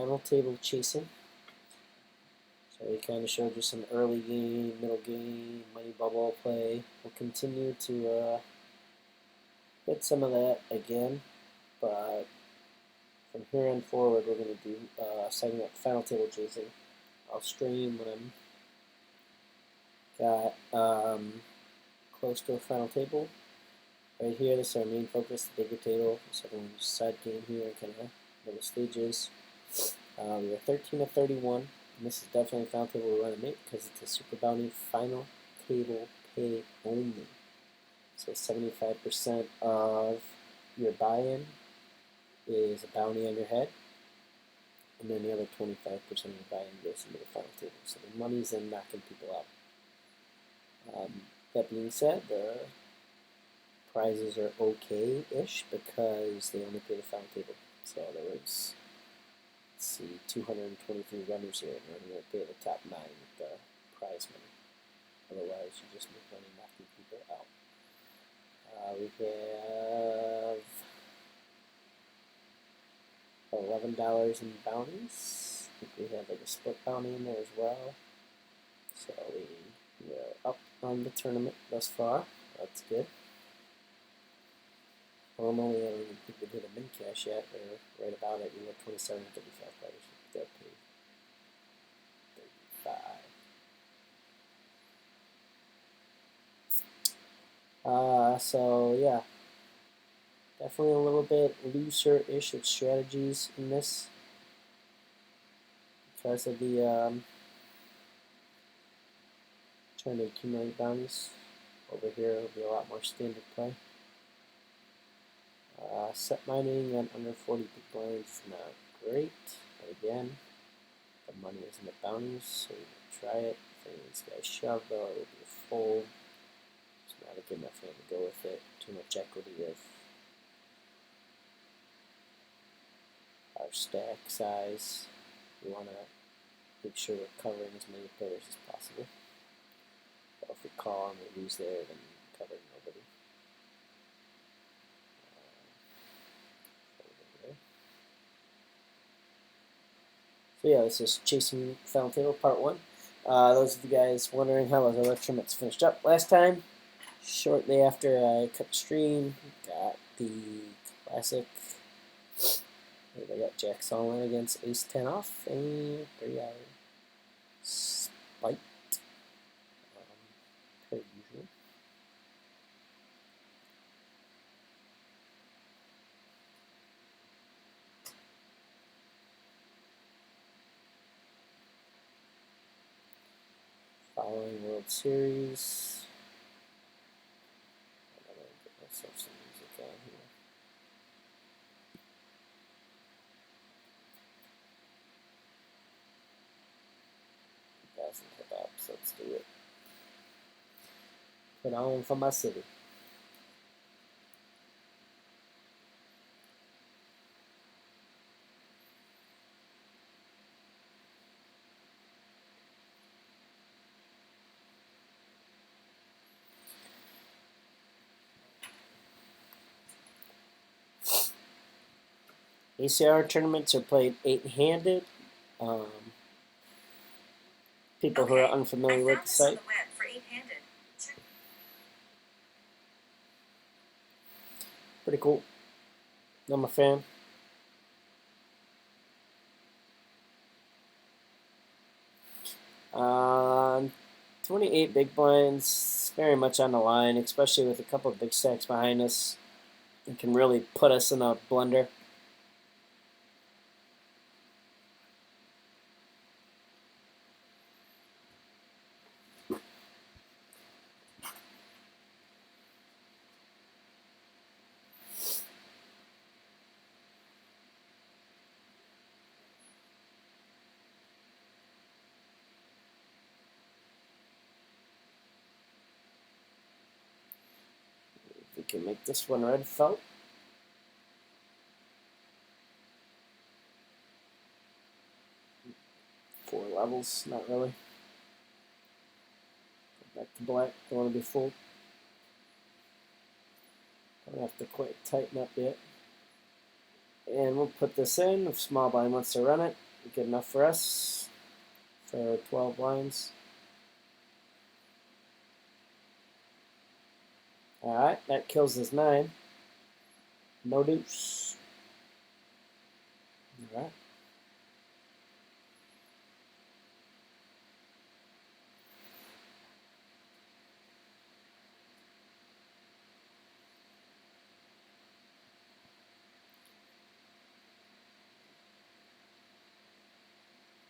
final table chasing. So we kind of showed you some early game, middle game, money bubble play. We'll continue to hit some of that again, but from here on forward, we're going to do segment final table chasing. I'll stream when I'm got close to a final table. Right here, this is our main focus, the bigger table. So everyone just side game here, kind of middle stages. We are 13 of 31, and this is definitely a final table we want to make because it's a super bounty final table pay only. So 75% of your buy-in is a bounty on your head, and then the other 25% of your buy-in goes into the final table. So the money's in knocking people out. That being said, the prizes are okay-ish because they only pay the final table. So there was, let's see, 223 runners here, and we're going to pay the top 9 with the prize money. Otherwise, you just make money knocking people out. We have $11 in bounties. I think we have like a split bounty in there as well. So we are up on the tournament thus far. That's good. Normally, I don't even think we did a min cash yet, or right about it. We were 27 and 35 players. That paid 35. So yeah, definitely a little bit looser-ish of strategies in this because of the trying to accumulate bounties. Over here, it'll be a lot more standard play. Set mining at under 40 big blinds is not great, but again, the money is in the bounties, so we will try it. If any of these guys shove, though, it will be a fold. It's not a good enough hand to go with it. Too much equity with our stack size. We want to make sure we're covering as many players as possible. But if we call and we lose there, then cover nobody. So yeah, this is Chasing Final Table Part 1. Those of you guys wondering how those other tournaments finished up last time, shortly after I cut the stream, got the classic. I got Jack Solomon against Ace 10 off, and 3-hour spite, per usual. Following World Series. I'm going to get myself some music on here. So let's do it. Put on for my city. ACR tournaments are played 8-handed. People who are unfamiliar with the site. Pretty cool. I'm a fan. Um, 28 big blinds, very much on the line, especially with a couple of big stacks behind us. It can really put us in a blender. We can make this one red felt. Four levels, not really. Go back to black, don't want to be full. Don't have to quite tighten up yet. And we'll put this in if small blind wants to run it. good enough for us for 12 lines. Alright, that kills his 9. No deuce. Alright.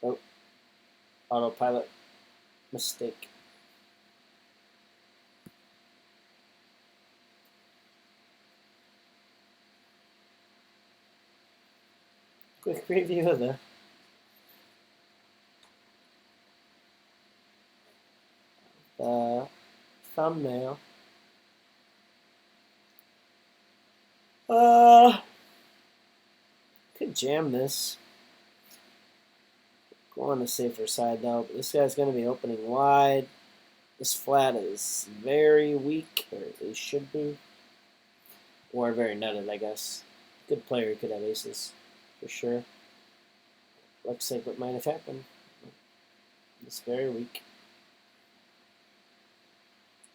Oh, autopilot mistake. Quick preview of the thumbnail. Could jam this. Go on the safer side though, but this guy's going to be opening wide. This flat is very weak, or at least should be. Or very nutted, I guess. Good player could have aces, for sure. Looks like what might have happened. It's very weak.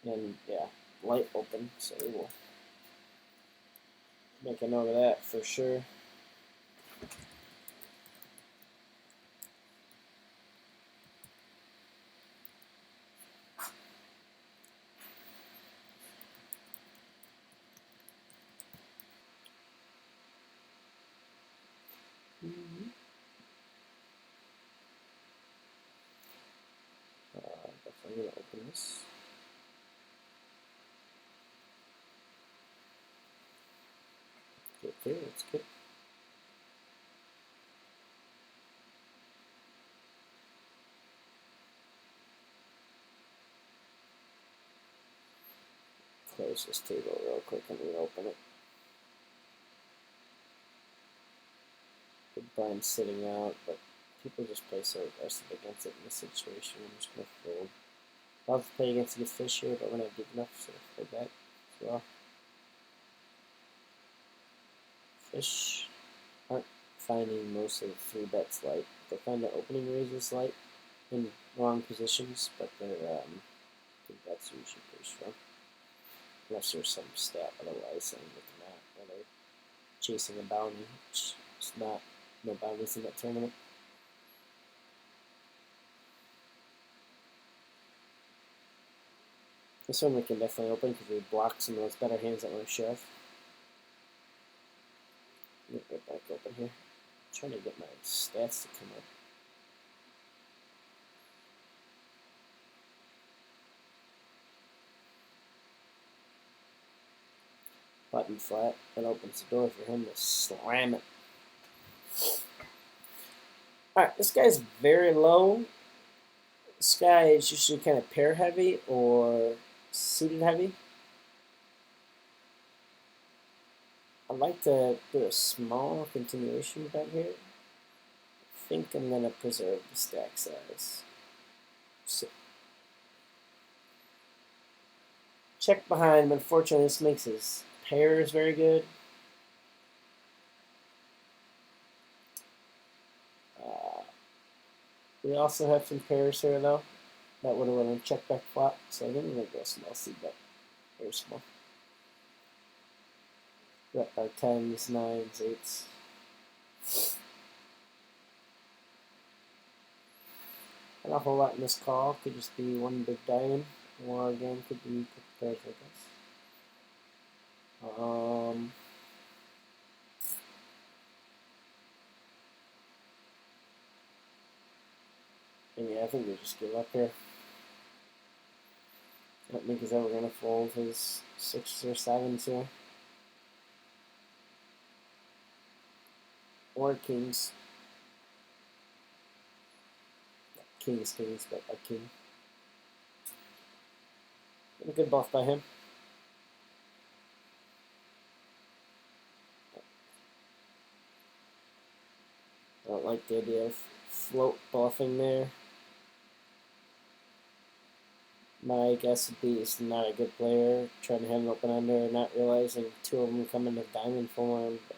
And yeah, light open, so we will make a note of that for sure. Definitely gonna open this. Okay, that's good. Close this table real quick and reopen it. Good blind sitting out, but people just play so aggressive against it in this situation. I'm just gonna fold. Love to play against a good fish here, but we're not deep enough, so fold back as well. Fish aren't finding most of the 3-bets light. They find the opening raises light in wrong positions, but their 3-bets are usually pretty strong. Unless there's some stat otherwise saying that they're not, or they're chasing a bounty, which is not, no bounties in that tournament. This one we can definitely open because we block some of those better hands that want to shove. Let me get back open here. I'm trying to get my stats to come up. Button flat. That opens the door for him to slam it. Alright, this guy's very low. This guy is usually kind of pair heavy or suited heavy. I'd like to do a small continuation bet here. I think I'm going to preserve the stack size. So, check behind, but unfortunately this makes his pairs very good. We also have some pairs here though. That would have run a check back flop, so I think I'm going to go small seed bet. Very small. Got our 10s, 9s, 8s. Not a whole lot in this call. Could just be one big diamond, or again could be pairs like this. And yeah, I think we just give up here. I don't think he's ever going to fold his 6s or 7s here. Or kings. Kings, but a king. A good bluff by him. I don't like the idea of float bluffing there. My guess would be he's not a good player, trying to have an open under, not realizing 2 of them come into diamond form, but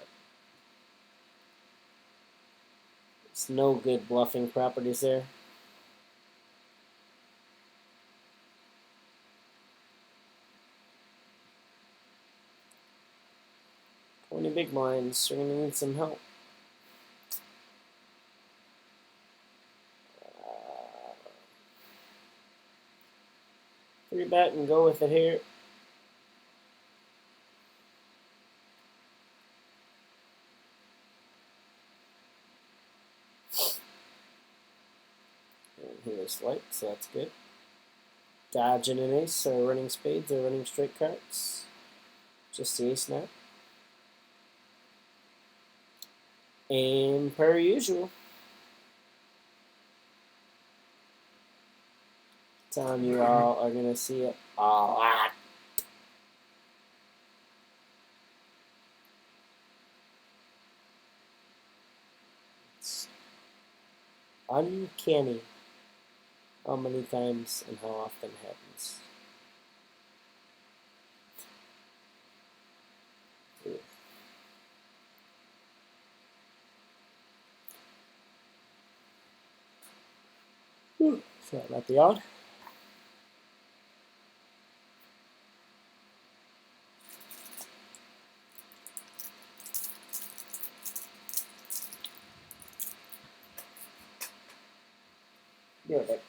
It's no good bluffing properties there. 20 big blinds. We're going to need some help. Three bet and go with it here. And here's light, so that's good. Dodge and an ace are running spades, they're running straight cards. Just the ace now. And per usual, telling you all are going to see it a lot. It's uncanny how many times and how often it happens. Sorry about the odd. Be right back.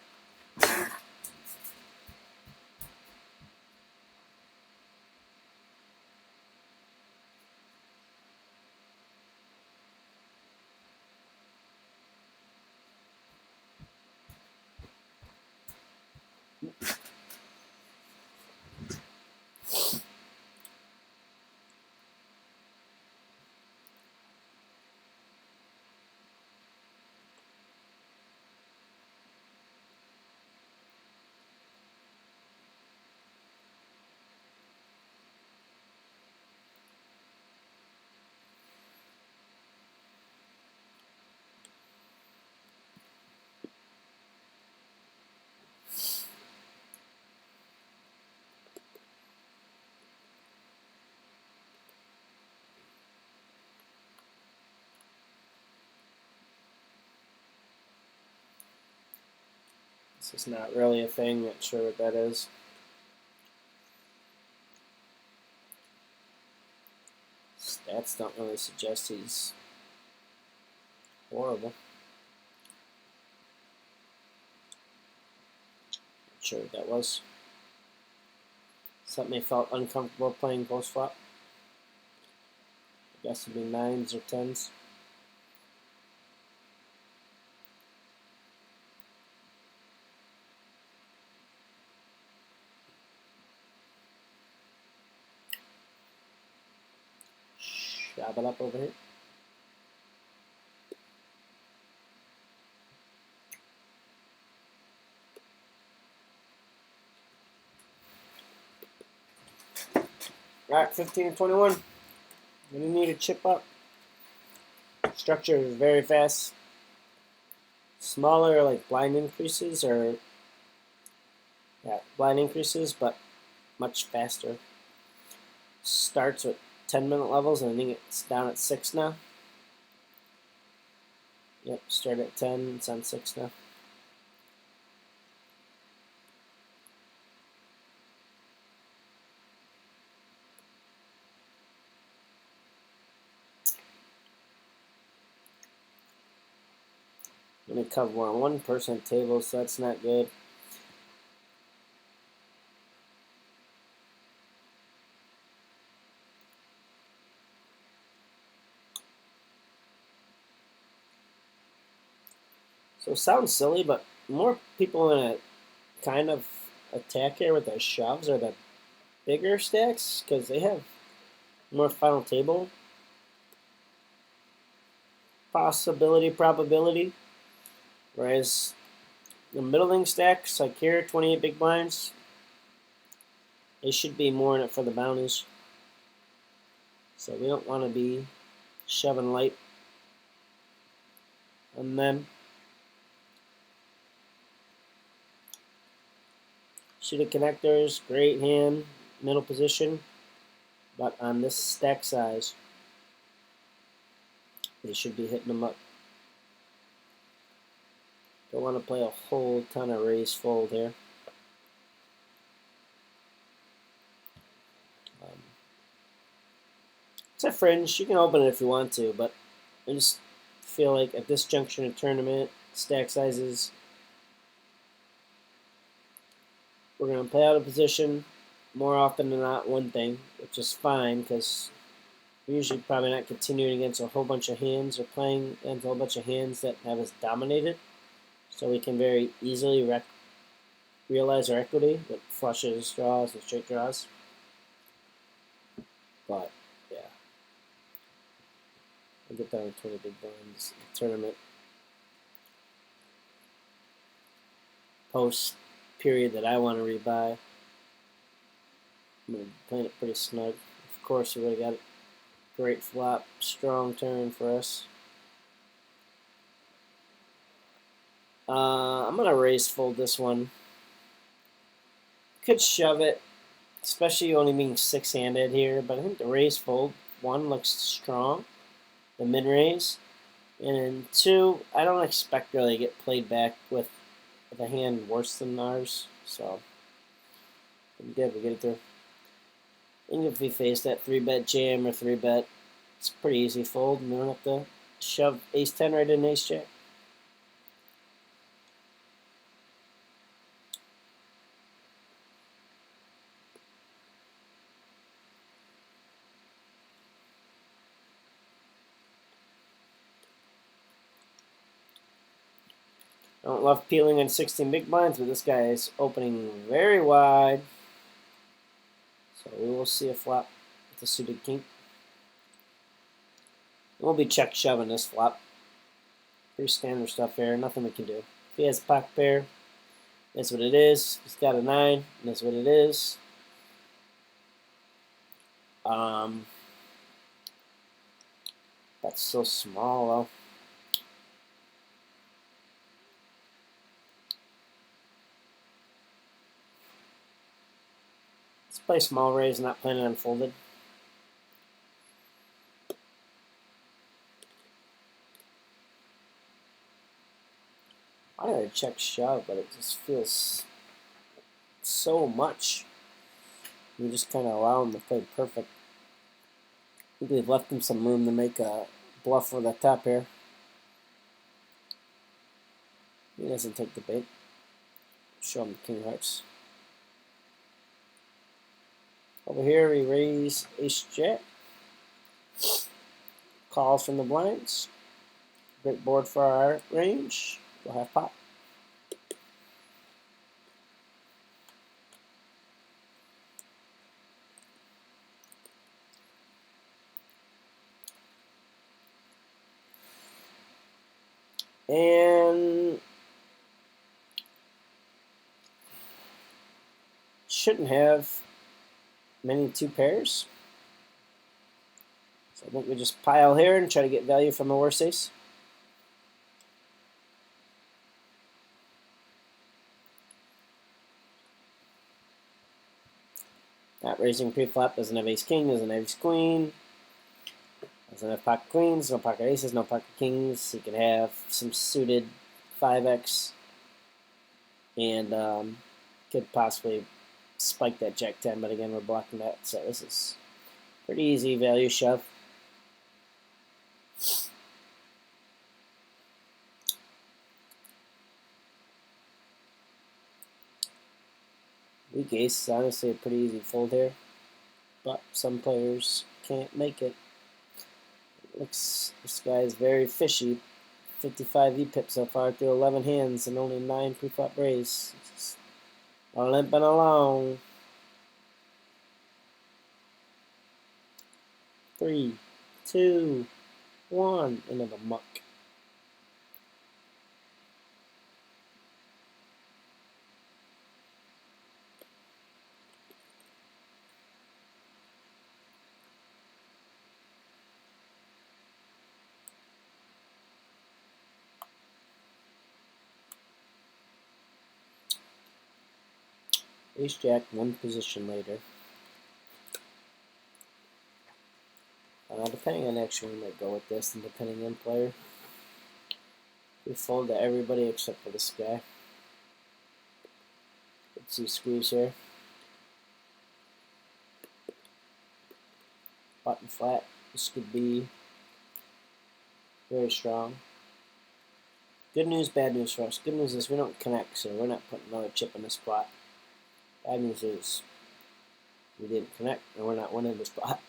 This is not really a thing, not sure what that is. Stats don't really suggest he's horrible. Not sure what that was. Something he felt uncomfortable playing post flop. I guess it'd be 9s or 10s. Shove it up over here. Alright, 15 and 21. We need a chip up. Structure is very fast. Smaller, like blind increases, or blind increases, but much faster. Starts with 10-minute levels, and I think it's down at 6 now. Yep, start at 10, it's on 6 now. Let me cover on 1% table, so that's not good. So it sounds silly, but more people in a kind of attack here with their shoves are the bigger stacks, because they have more final table probability. Whereas the middling stacks, like here, 28 big blinds, they should be more in it for the bounties. So we don't want to be shoving light on them. Suited connectors, great hand, middle position, but on this stack size, they should be hitting them up. Don't want to play a whole ton of raise fold here. It's a fringe. You can open it if you want to, but I just feel like at this juncture in the tournament, stack sizes, we're going to play out of position more often than not one thing, which is fine because we're usually probably not continuing against a whole bunch of hands or playing against a whole bunch of hands that have us dominated. So we can very easily realize our equity with flushes, draws, and straight draws. But, yeah. I'll get down to 20 big blinds in the tournament. Post period that I want to rebuy. I'm going to be playing it pretty snug. Of course, we would have got a great flop, strong turn for us. I'm going to raise fold this one. Could shove it, especially only being six-handed here, but I think the raise fold, one, looks strong, the mid-raise, and two, I don't expect really to get played back with a hand worse than ours, so I'm good, we get it through. And if we face that 3-bet jam or 3-bet, it's pretty easy fold, and we don't have to shove ace-10 right in ace-jack. I don't love peeling on 16 big blinds, but this guy is opening very wide. So we will see a flop with a suited king. We'll be check shoving this flop. Pretty standard stuff here, nothing we can do. If he has a pocket pair, that's what it is. He's got a 9, and that's what it is. That's so small though. Let's play small raise, not planning on folded. I gotta check shove, but it just feels so much. We just kind of allow him to play perfect. I think we've left him some room to make a bluff for the top here. He doesn't take the bait. Show him the king hearts. Over here we raise ace jack. Calls from the blinds. Great board for our range. We'll have pop. And shouldn't have many two pairs. So I think we just pile here and try to get value from a worse ace. Not raising pre-flop, doesn't have ace king, doesn't have ace queen. Doesn't have pocket queens, no pocket aces, no pocket kings. He can have some suited 5x. And could possibly spike that jack 10, but again, we're blocking that. So this is pretty easy value shove. Weak ace is honestly a pretty easy fold here, but some players can't make it. Looks this guy is very fishy. 55 E-pip so far through 11 hands and only 9 pre-flop raise. Just limping along. 3, 2, 1, into the muck. Ace jack, one position later. Depending on actually, we might go with this, and depending on player. If We fold to everybody except for this guy. Let's see, squeeze here. Button flat. This could be very strong. Good news, bad news for us. Good news is we don't connect, so we're not putting another chip in the spot. Bad news is we didn't connect, and we're not winning the spot.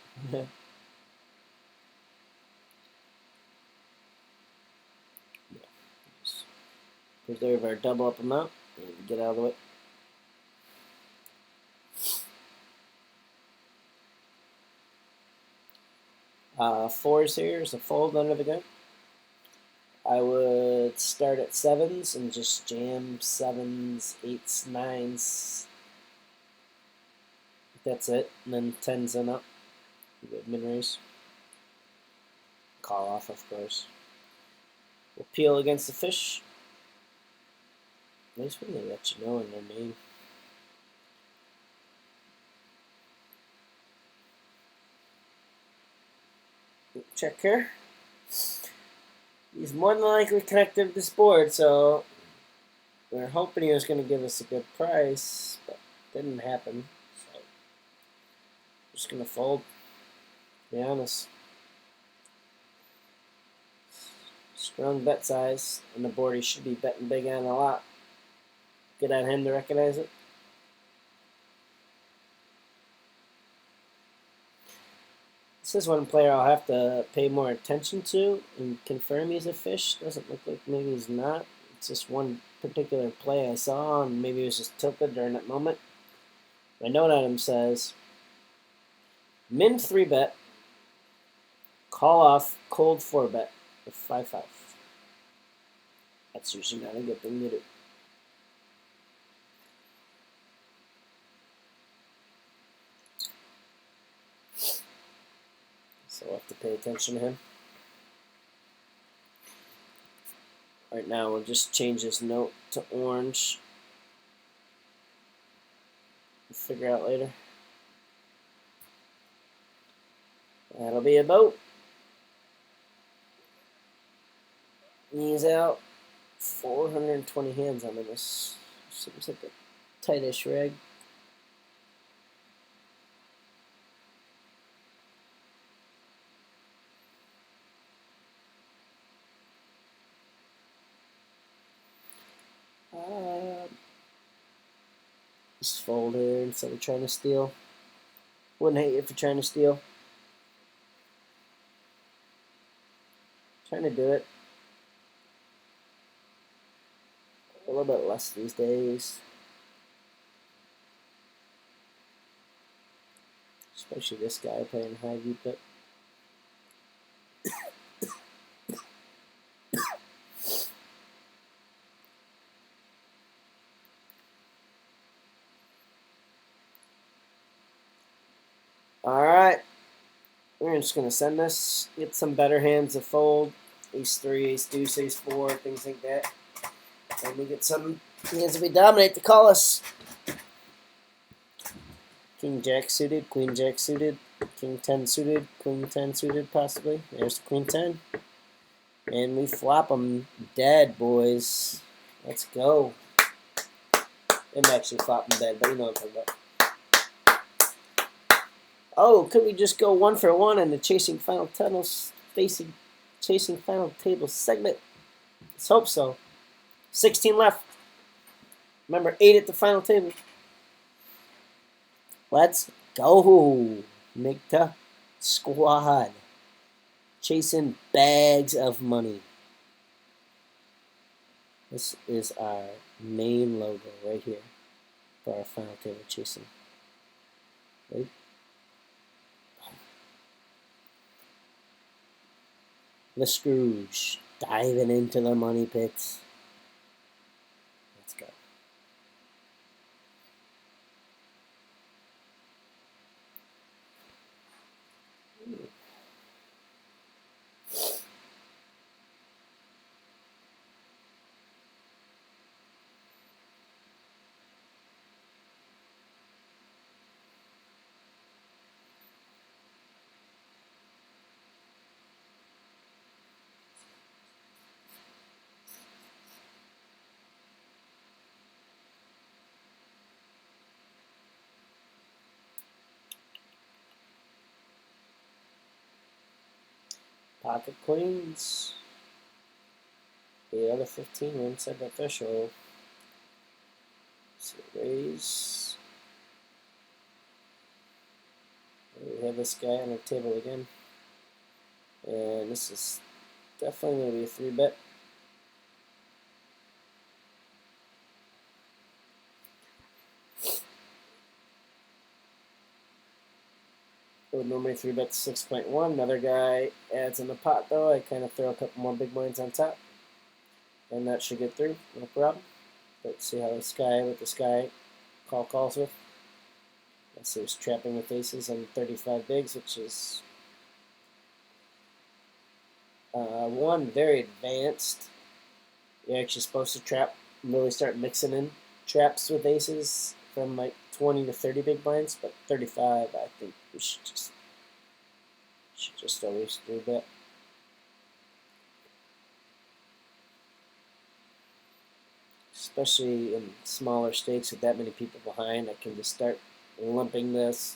Preserve our double up amount and get out of the way. Fours here is a fold under the gun. I would start at sevens and just jam sevens, eights, nines. That's it. And then tens and up. Good min raise. Call off, of course. We'll peel against the fish. Nice when they let you know in their name. Check here. He's more than likely connected to this board, so we're hoping he was going to give us a good price, but didn't happen. So I'm just going to fold, to be honest. Strong bet size, and the board he should be betting big on a lot. Good on him to recognize it. This is one player I'll have to pay more attention to and confirm he's a fish. Doesn't look like maybe he's not. It's just one particular play I saw, and maybe he was just tilted during that moment. My note item says, min 3-bet, call off, cold 4-bet with 5-5. That's usually not a good thing to do. So we'll have to pay attention to him. Right now, we'll just change his note to orange. We'll figure out later. That'll be a boat. He's out. 420 hands on this. Seems like a tightish rig. Just fold here instead of trying to steal. Wouldn't hate you for trying to steal. Trying to do it. A little bit less these days. Especially this guy playing high VPIP. Alright. We're just going to send this. Get some better hands to fold. Ace 3, Ace deuce, Ace 4, things like that. And we get some hands that we dominate to call us. King Jack suited, Queen Jack suited, King 10 suited, Queen 10 suited possibly. There's the Queen 10. And we flop them dead, boys. Let's go. Didn't actually flop them dead, but you know what I'm talking about. Oh, could we just go 1 for 1 in the chasing final table segment? Let's hope so. 16 left. Remember, 8 at the final table. Let's go. Migta squad. Chasing bags of money. This is our main logo right here for our final table chasing. Right? The Scrooge diving into the money pits. Let's go. Pocket queens. 8 out of 15. We're inside that threshold. So raise. We have this guy on our table again. And this is definitely going to be a 3-bet. I would normally 3-bet 6.1. Another guy adds in the pot though. I kind of throw a couple more big blinds on top. And that should get through, no problem. Let's see how this guy with this guy calls with. Let's see, he's trapping with aces on 35 bigs, which is one, very advanced. You're actually supposed to really start mixing in traps with aces from like 20 to 30 big blinds, but 35, I think we should just always do that. Especially in smaller stakes with that many people behind, I can just start lumping this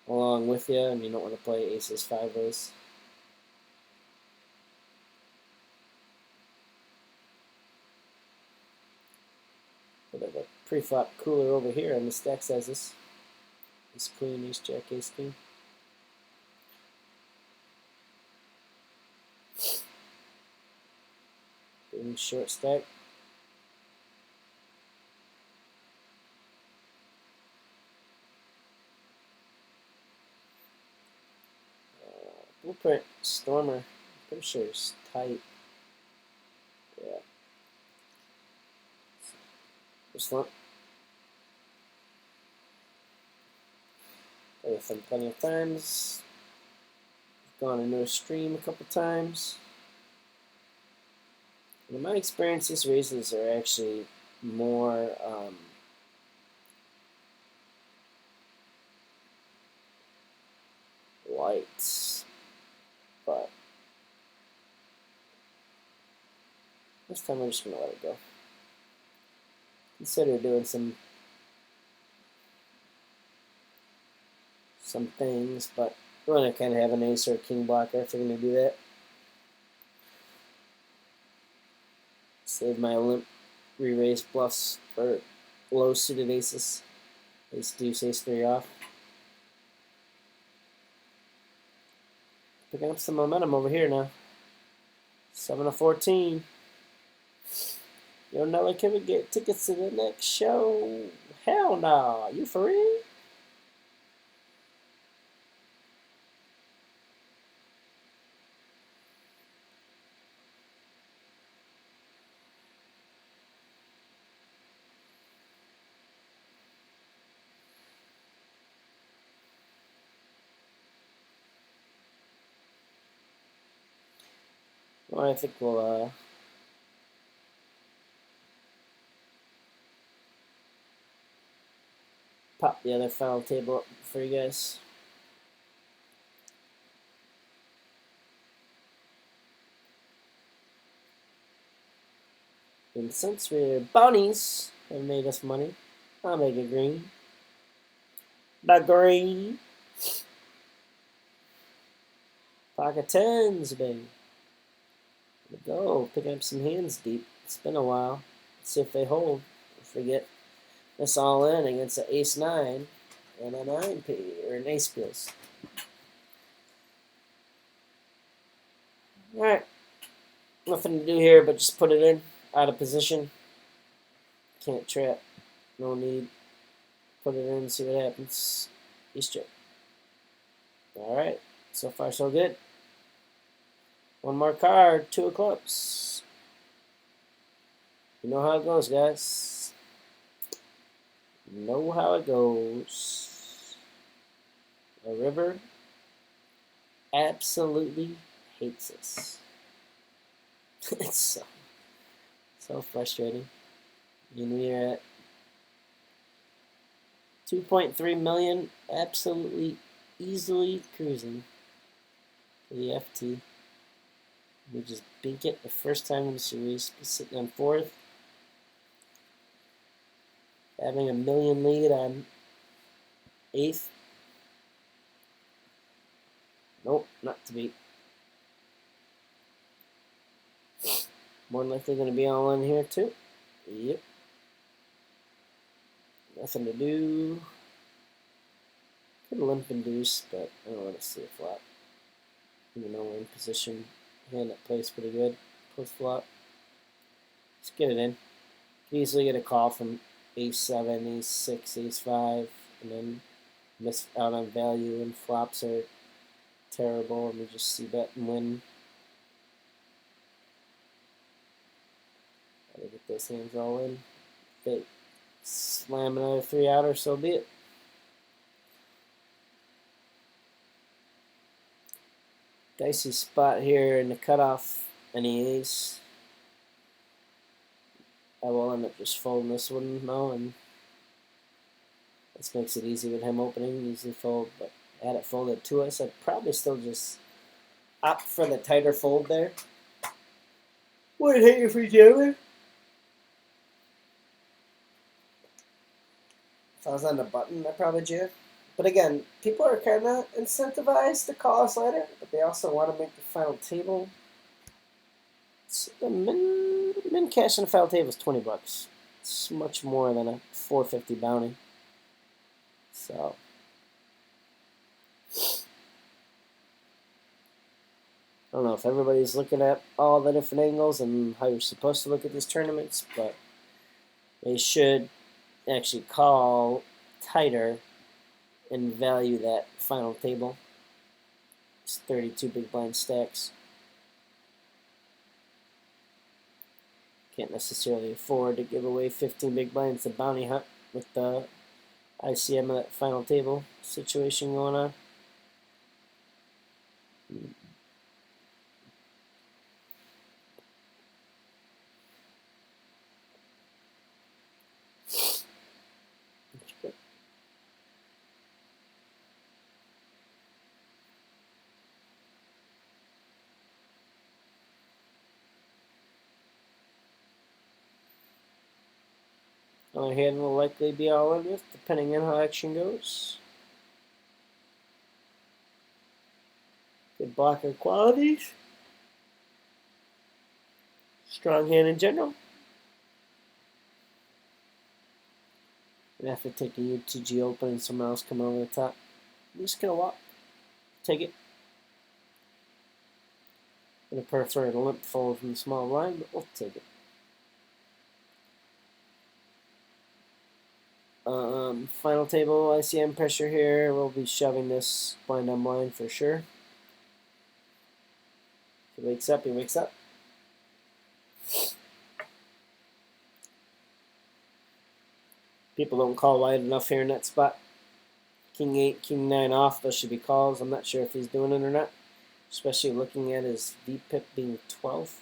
along with you, and you don't want to play aces 5 ways. Bit of a pre-flop cooler over here on the stack sizes. Ace queen, ace jack, ace king. Being short stack. Blueprint Stormer, I'm pretty sure it's tight. Yeah. Just lump. Play with them plenty of times. Gone into a stream a couple times. In my experience, these raises are actually more lights, but this time we're just going to let it go. Consider doing some things, but we're going to kind of have an ace or a king blocker if we're going to do that. Save my limp re-raise bluffs for low suited aces. Ace deuce, ace 3 off. Picking up some momentum over here now. 7 of 14. Yo, Nelly, can we get tickets to the next show? Hell no. You for real? Well, I think we'll pop the other final table up for you guys. And since we're bunnies have made us money, I'll make it green. The green. Pocket tens, baby. Here we go. Picking up some hands deep. It's been a while. Let's see if they hold. If we get this all in against an ace 9 and a 9p or an ace pills. Alright. Nothing to do here but just put it in. Out of position. Can't trap. No need. Put it in, see what happens. Ace jack. Alright. So far so good. One more card. 2 of clubs. You know how it goes, guys. You know how it goes. The river absolutely hates us. It's so frustrating. And we are at 2.3 million, absolutely easily cruising to the FT. We just bink it the first time in the series, sitting on 4th. Having a million lead on 8th. Nope, not to beat. More than likely going to be all in here too. Yep. Nothing to do. Could limp induce, but I don't want to see a flop. Even though we're in position, hand that plays pretty good. Post flop. Let's get it in. Can easily get a call from ace 7, ace 6, ace 5, and then miss out on value, and flops are terrible, and we just see bet and win. Gotta get those hands all in. If they slam another 3-outer, so be it. Dicey spot here in the cutoff, any ace. I will end up just folding this one now, and this makes it easy with him opening. Easily fold, but had it folded to us, I'd probably still just opt for the tighter fold there. Would hate you for jamming. If I was on the button, I'd probably jam. But again, people are kind of incentivized to call us later, but they also want to make the final table. So the min cash on the final table is $20. It's much more than a $4.50 bounty. So I don't know if everybody's looking at all the different angles and how you're supposed to look at these tournaments, but they should actually call tighter and value that final table. It's 32 big blind stacks. Can't necessarily afford to give away 15 big blinds to bounty hunt with the ICM of that final table situation going on. Other hand will likely be all in with, depending on how action goes. Good blocker qualities. Strong hand in general. And after taking UTG open and someone else coming over the top, I'm just gonna walk. Take it. I'm gonna prefer to limp fold from the small blind, but we'll take it. Final table ICM pressure here. We'll be shoving this blind on blind for sure. If he wakes up, he wakes up. People don't call wide enough here in that spot. King 8, King 9 off, those should be calls. I'm not sure if he's doing it or not, especially looking at his VPIP being 12.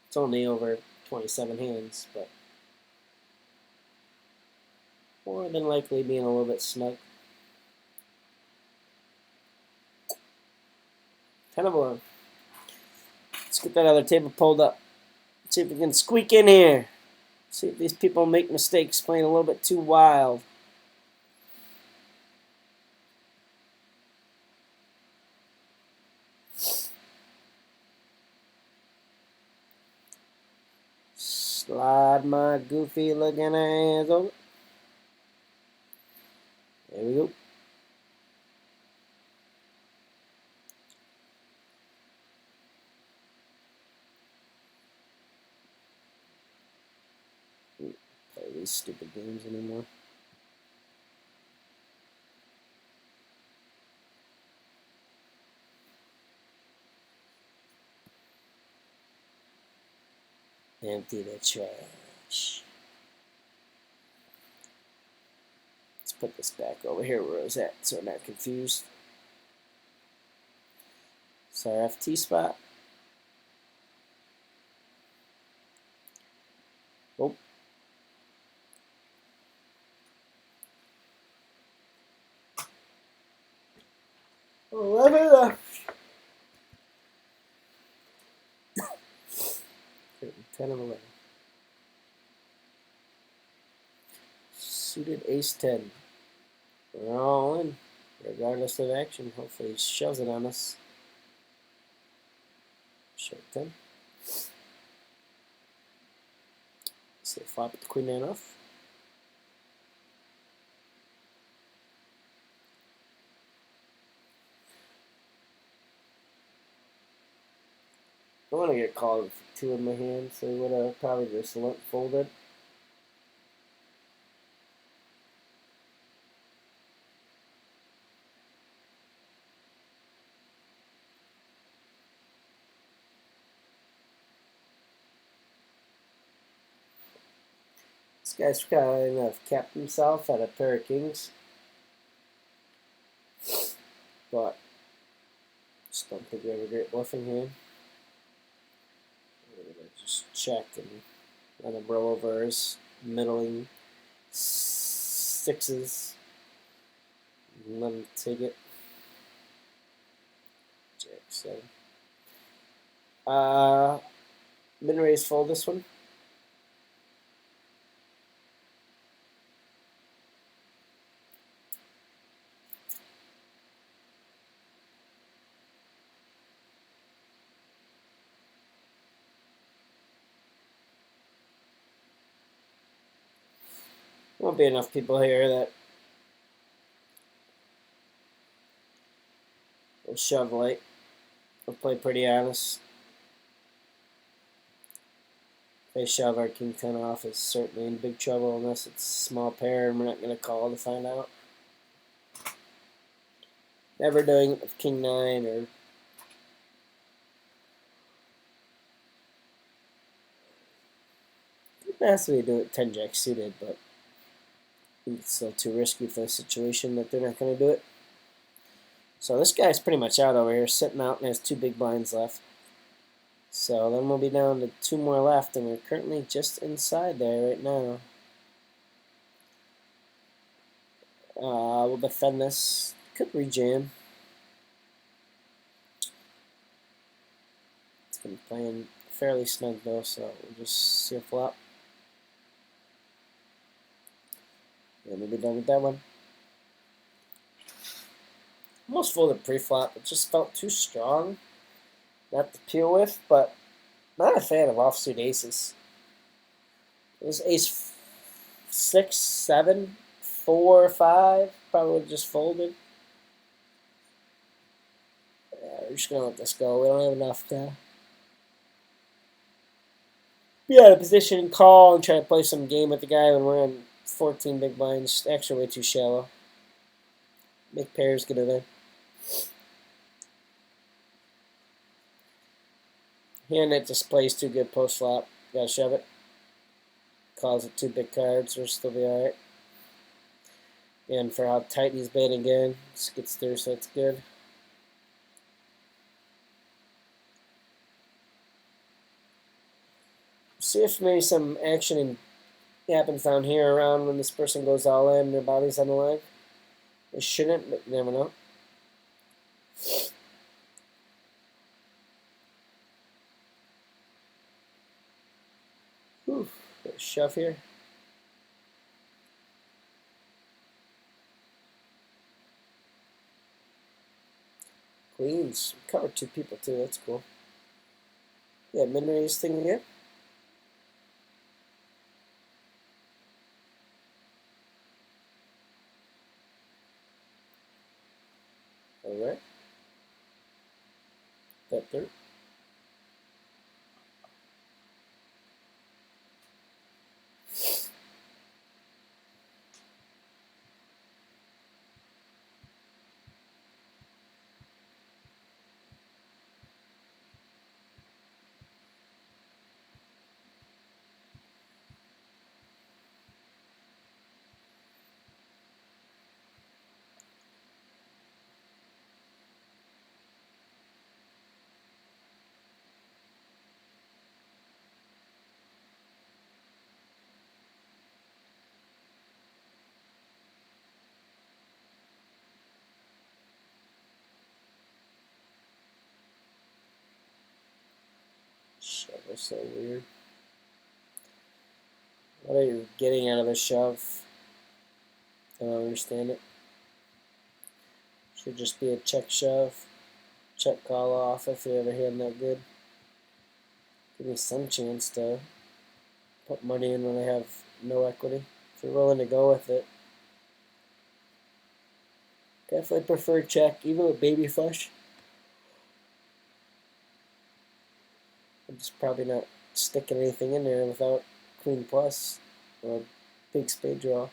It's only over 27 hands, but more than likely being a little bit snug. 10 of 1. Let's get that other table pulled up. See if we can squeak in here. See if these people make mistakes playing a little bit too wild. Slide my goofy looking ass over. There we go. Play these stupid games anymore. Empty the trash. Let's put this back over here where it was at so I'm not confused. It's our FT spot. Oh. Oh, let me left. 10 of 11. Suited ace 10. We're all in, regardless of action. Hopefully he shoves it on us. Shove 10. So flop with the queen nine off. I want to get called for two in my hand, so I would have probably just folded. This guy's kind of kept himself at a pair of kings, but just don't think we have a great bluffing hand. We're gonna just check and let him roll over his middling sixes and let him take it. Jack 7. Min raise fold this one. Won't be enough people here that will shove light. We'll play pretty honest. If they shove, our king 10 off is certainly in big trouble unless it's a small pair and we're not going to call to find out. Never doing it with king 9 or possibly do it 10 jack suited, but I think it's still too risky for the situation that they're not going to do it. So this guy's pretty much out over here, sitting out and has 2 big blinds left. So then we'll be down to 2 more left, and we're currently just inside there right now. We'll defend this. Could rejam. It's been playing fairly snug though, so we'll just see a flop. And we'll be done with that one. Almost folded pre-flop. It just felt too strong. Not to peel with, but not a fan of offsuit aces. It was ace 6, 7, 4, 5. Probably just folded. We're just gonna let this go. We don't have enough to be out of position and call and try to play some game with the guy when we're in 14 big blinds. Actually, way too shallow. Make pairs get in there. Hand that just plays too good post flop. Gotta shove it. Calls it 2 big cards. We'll still be alright. And for how tight he's been again, just gets through, so it's good. See if maybe some action happens down here around when this person goes all in and their body's on the line. They shouldn't, but you never know. Whew, shove here. Queens. Covered 2 people too, that's cool. Yeah, min raise thing again. Alright. That third. Shove is so weird. What are you getting out of a shove? I don't understand it. Should just be a check shove. Check call off if you ever hand that good. Give me some chance to put money in when I have no equity. If you're willing to go with it, definitely prefer check, even with baby flush. I'm just probably not sticking anything in there without queen plus or big spade draw.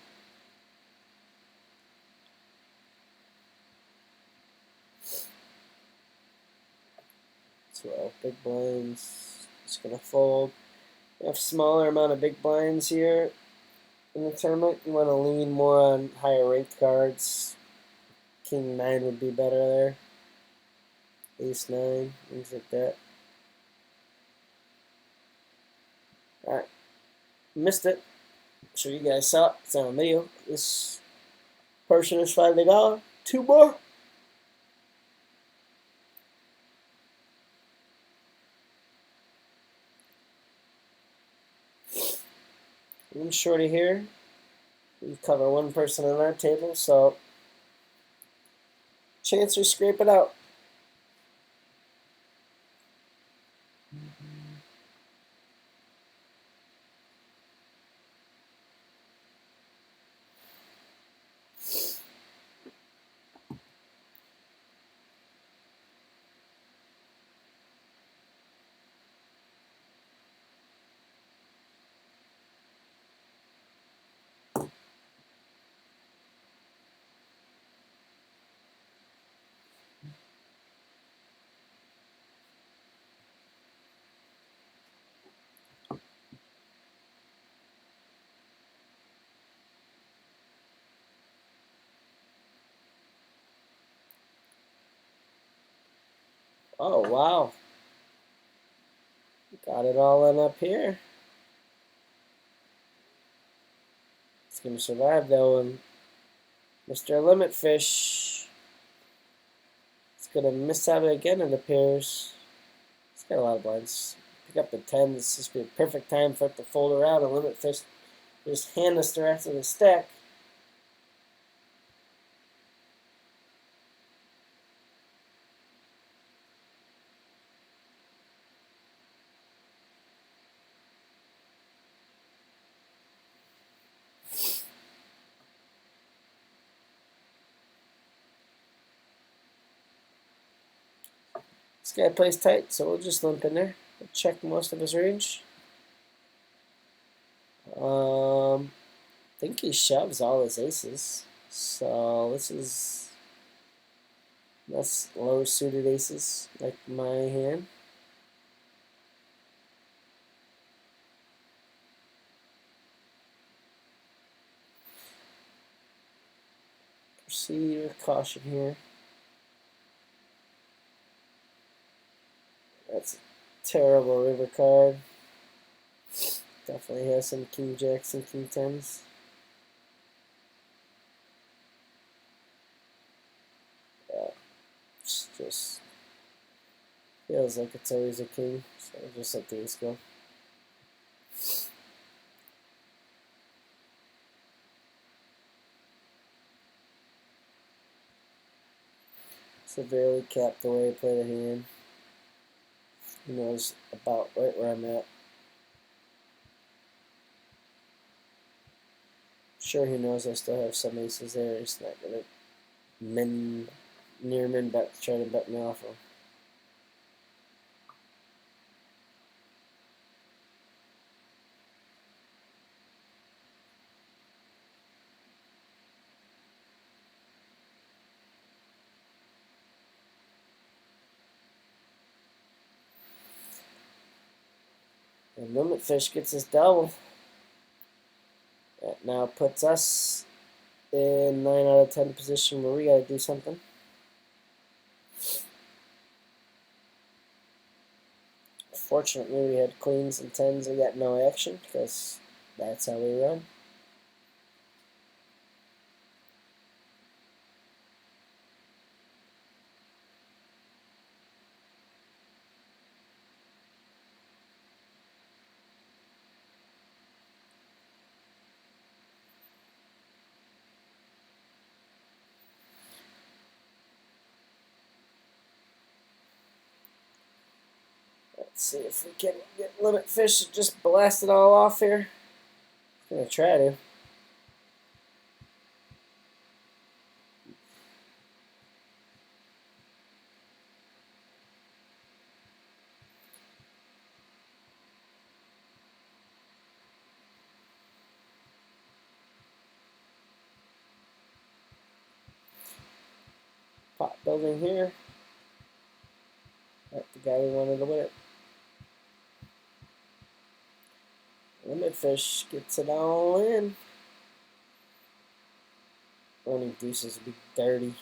So big blinds, just gonna fold. You have smaller amount of big blinds here in the tournament. You want to lean more on higher ranked cards. King 9 would be better there. Ace 9, things like that. Alright, missed it. Sure you guys saw it. It's on a video. This person is finally gone. 2 more. One shorty here. We cover one person on our table, so chance to scrape it out. Oh, wow. Got it all in up here. It's going to survive though, and Mr. Limit Fish is going to miss out again, it appears. He's got a lot of blinds. Pick up the 10. This is be a perfect time for it to fold around and Limit Fish just hand us the rest of the stack. This guy plays tight, so we'll just limp in there. We'll check most of his range. I think he shoves all his aces. So this is less low suited aces, like my hand. Proceed with caution here. That's a terrible river card. Definitely has some king jacks and king tens. Yeah, it's just feels like it's always a king, so I'll just let the ace go. Severely capped the way I play the hand. He knows about right where I'm at. Sure, he knows I still have some aces there. He's not gonna near min bet to try to bet me off of. And Limit Fish gets his double. That now puts us in 9 out of 10 position where we gotta do something. Fortunately, we had queens and tens. We got no action because that's how we run. Let's see if we can get limit fish just blast it all off here. I'm gonna try to. Pot building here. That's the guy we wanted to win it. Limit fish gets it all in. Running deuces would be dirty.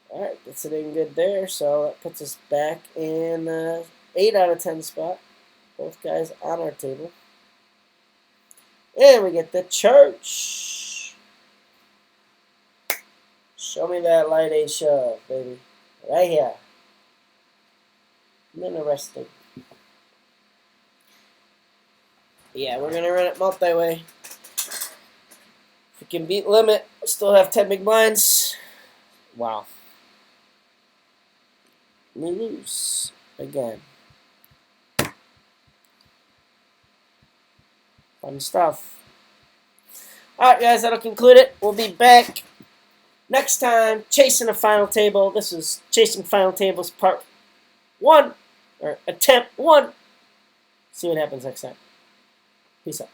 Alright, gets it in good there, so that puts us back in 8 out of 10 spot. Both guys on our table. And we get the church. Show me that light A shove, baby. Right here. I'm interested. Yeah, we're going to run it multi-way. If we can beat limit, still have 10 big blinds. Wow. We lose again. Fun stuff. Alright, guys, that'll conclude it. We'll be back next time chasing a final table. This is Chasing Final Tables Part 1, or Attempt 1. See what happens next time. Peace out.